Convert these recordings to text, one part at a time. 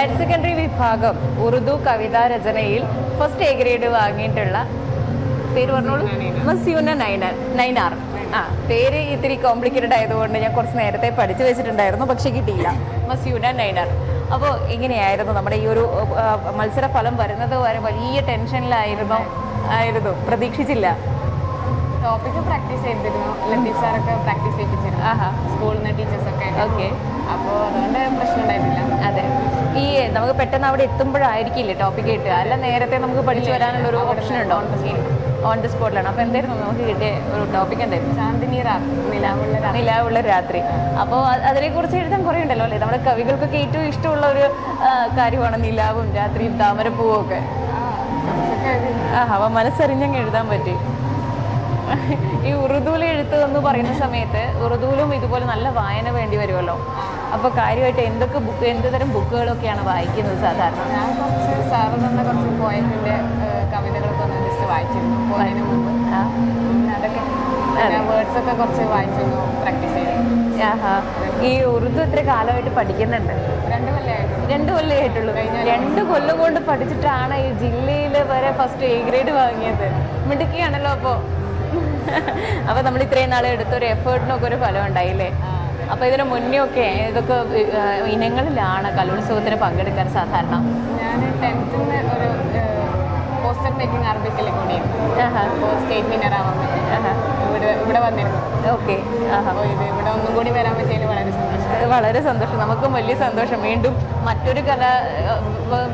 Higher secondary വിഭാഗം ഉറുദു കവിതാ രചനയിൽ ഫസ്റ്റ് എ ഗ്രേഡ് വാങ്ങിയിട്ടുള്ള പേര് പറഞ്ഞോളൂ. മസ്യൂന നൈനാർ. പേര് ഇത്തിരി കോംപ്ലിക്കേറ്റഡ് ആയതുകൊണ്ട് ഞാൻ കുറച്ച് നേരത്തെ പഠിച്ചു വെച്ചിട്ടുണ്ടായിരുന്നു, പക്ഷെ കിട്ടിയില്ല. മസ്യൂന നൈനാർ. അപ്പോൾ എങ്ങനെയായിരുന്നു നമ്മുടെ ഈ ഒരു മത്സര ഫലം വരുന്നത് വരെ വലിയ ടെൻഷനിലായിരുന്നു, പ്രതീക്ഷിച്ചില്ല. ടോപ്പിക്ക് പ്രാക്ടീസ് ചെയ്തിരുന്നു, ലത്തീഫ് സാറൊക്കെ പ്രാക്ടീസ് ചെയ്യിപ്പിച്ചിരുന്നു സ്കൂളിൽ നിന്ന് ടീച്ചേഴ്സൊക്കെ. ഓക്കെ, അപ്പോൾ അതുകൊണ്ട് പ്രശ്നം ഉണ്ടായിരുന്നില്ല. അതെ, ഈ നമുക്ക് പെട്ടെന്ന് അവിടെ എത്തുമ്പോഴായിരിക്കില്ലേ ടോപ്പിക് കിട്ടുക, അല്ല നേരത്തെ നമുക്ക് പഠിച്ചു വരാനുള്ള ഒരു ഓപ്ഷൻ ഉണ്ടോ? ഓൺ ദി സ്പോട്ടിലാണ്. അപ്പോൾ എന്തായിരുന്നു നമുക്ക് കിട്ടിയ ഒരു ടോപ്പിക്? എന്തായിരുന്നു? ചാന്ദിനി രാത്രി, നിലാവുള്ള രാത്രി. അപ്പോൾ അതിനെക്കുറിച്ച് എഴുതാൻ കുറേ ഉണ്ടല്ലോ അല്ലേ? നമ്മുടെ കവികൾക്കൊക്കെ ഏറ്റവും ഇഷ്ടമുള്ള ഒരു കാര്യമാണ് നിലാവും രാത്രിയും താമരപ്പൂവും ഒക്കെ. അപ്പോൾ മനസ്സറിഞ്ഞങ്ങ് എഴുതാൻ പറ്റി. ഈ ഉറുദുവിൽ എഴുത്ത് എന്ന് പറയുന്ന സമയത്ത് ഉറുദുവിലും ഇതുപോലെ നല്ല വായന വേണ്ടി വരുമല്ലോ. അപ്പോൾ കാര്യമായിട്ട് എന്ത് തരം ബുക്കുകളൊക്കെയാണ് വായിക്കുന്നത് സാധാരണ? ഞാൻ കുറച്ച് സാറ് തന്ന കുറച്ച് പോയറ്റിൻ്റെ കവിതകളൊക്കെ ഒന്ന് ജസ്റ്റ് വായിച്ചിരുന്നു പോയതിന് മുമ്പ്. അതൊക്കെ വേർഡ്സ് ഒക്കെ കുറച്ച് വായിച്ചിരുന്നു, പ്രാക്ടീസ് ചെയ്തു. ഈ ഉറുദു എത്ര കാലമായിട്ട് പഠിക്കുന്നുണ്ട്? 2 കൊല്ലമായിട്ടുള്ളൂ. 2 കൊല്ലമായിട്ടുള്ളൂ. 2 കൊല്ലം കൊണ്ട് പഠിച്ചിട്ടാണ് ഈ ജില്ലയിൽ വരെ ഫസ്റ്റ് എ ഗ്രേഡ് വാങ്ങിയത്. മിടുക്കിയാണല്ലോ. അപ്പോൾ നമ്മൾ ഇത്രയും നാളെ എടുത്തൊരു എഫേർട്ടിനൊക്കെ ഒരു ഫലം ഉണ്ടായില്ലേ? അപ്പോൾ ഇതിന് മുന്നേ ഒക്കെ ഇതൊക്കെ ഇനങ്ങളിലാണ് കലോത്സവത്തിന് പങ്കെടുക്കാൻ സാധാരണ? ഞാൻ 10th ഒരു പോസ്റ്റർ മേക്കിംഗ് അറബിക്കിൽ കൂടി സ്റ്റേറ്റ് വിന്നർ ആവാൻ പറ്റി. ഇവിടെ വന്നിരുന്നു. ഓക്കെ, അപ്പോൾ ഇവിടെ ഒന്നും കൂടി വരാൻ പറ്റിയതിൽ വളരെ സന്തോഷം. വളരെ സന്തോഷം. നമുക്കും വലിയ സന്തോഷം. വീണ്ടും മറ്റൊരു കലാ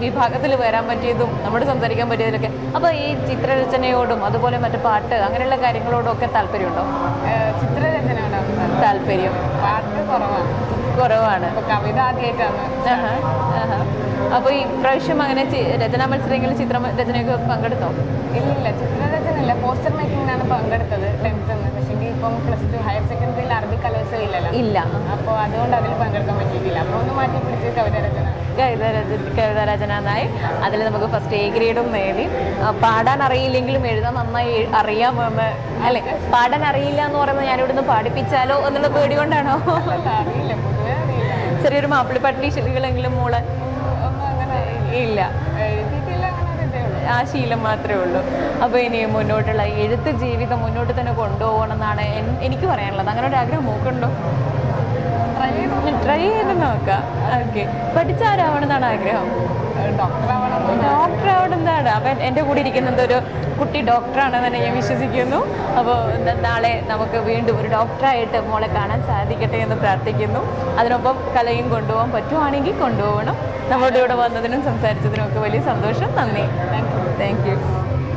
വിഭാഗത്തിൽ വരാൻ പറ്റിയതും നമ്മുടെ സംസാരിക്കാൻ പറ്റിയതിലൊക്കെ. അപ്പോൾ ഈ ചിത്രരചനയോടും അതുപോലെ മറ്റു പാട്ട് അങ്ങനെയുള്ള കാര്യങ്ങളോടും ഒക്കെ താല്പര്യമുണ്ടോ? ചിത്രരചനയോടാണ് താല്പര്യം. പാട്ട് കുറവാണ്. കവിത ആദ്യമായിട്ടാണ്. അപ്പോൾ ഈ പ്രാവശ്യം അങ്ങനെ രചനാ മത്സരങ്ങളിൽ ചിത്രരചനയൊക്കെ പങ്കെടുത്തോ? ഇല്ല, ചിത്രരചനയില്ല, പോസ്റ്റർ മേക്കിങ്ങിനാണ് പങ്കെടുത്തത് 10th. പക്ഷേ ഇപ്പം +2 ഹയർ സെക്കൻഡറിയിൽ അറബി കലോത്സവം ഇല്ലല്ലോ. ഇല്ല. അപ്പോൾ അതുകൊണ്ട് അതിൽ പങ്കെടുക്കാൻ പറ്റിയിട്ടില്ല. അപ്പോൾ ഒന്ന് മാറ്റി പിടിച്ച് കവിതാരചന എന്നായി. അതിൽ നമുക്ക് ഫസ്റ്റ് എ ഗ്രേഡും നേടി. പാടാൻ അറിയില്ലെങ്കിലും എഴുതാൻ നന്നായി അറിയാമെന്ന് അല്ലേ? പാടാൻ അറിയില്ല എന്ന് പറയുന്നത് ഞാനിവിടുന്ന് പാടിപ്പിച്ചാലോ എന്നുള്ള പേടി കൊണ്ടാണോ? അറിയില്ല, പൊതുവെ അറിയില്ല. ചെറിയൊരു മാപ്പിളപ്പാട്ടി ശില്ലികളെങ്കിലും മൂളാൻ ഇല്ല, ആ ശീലം മാത്രമേ ഉള്ളൂ. അപ്പോൾ ഇനി മുന്നോട്ടുള്ള എഴുത്ത് ജീവിതം മുന്നോട്ട് തന്നെ കൊണ്ടുപോകണം എന്നാണ് എനിക്ക് പറയാനുള്ളത്. അങ്ങനെ ഒരു ആഗ്രഹം നോക്കുന്നുണ്ടോ? ട്രൈ ചെയ്ത് നോക്കാം. ഓക്കെ, പഠിച്ചാരാവണമെന്നാണ് ആഗ്രഹം? ഡോക്ടർ ആവണമെന്നാണ്. അപ്പം എൻ്റെ കൂടെ ഇരിക്കുന്നത് ഒരു കുട്ടി ഡോക്ടറാണെന്ന് തന്നെ ഞാൻ വിശ്വസിക്കുന്നു. അപ്പോൾ നാളെ നമുക്ക് വീണ്ടും ഒരു ഡോക്ടറായിട്ട് മോളെ കാണാൻ സാധിക്കട്ടെ എന്ന് പ്രാർത്ഥിക്കുന്നു. അതിനൊപ്പം കലയും കൊണ്ടുപോകാൻ പറ്റുവാണെങ്കിൽ കൊണ്ടുപോകണം. നമ്മുടെ ഇവിടെ വന്നതിനും സംസാരിച്ചതിനും ഒക്കെ വലിയ സന്തോഷം. നന്ദി. Thank you.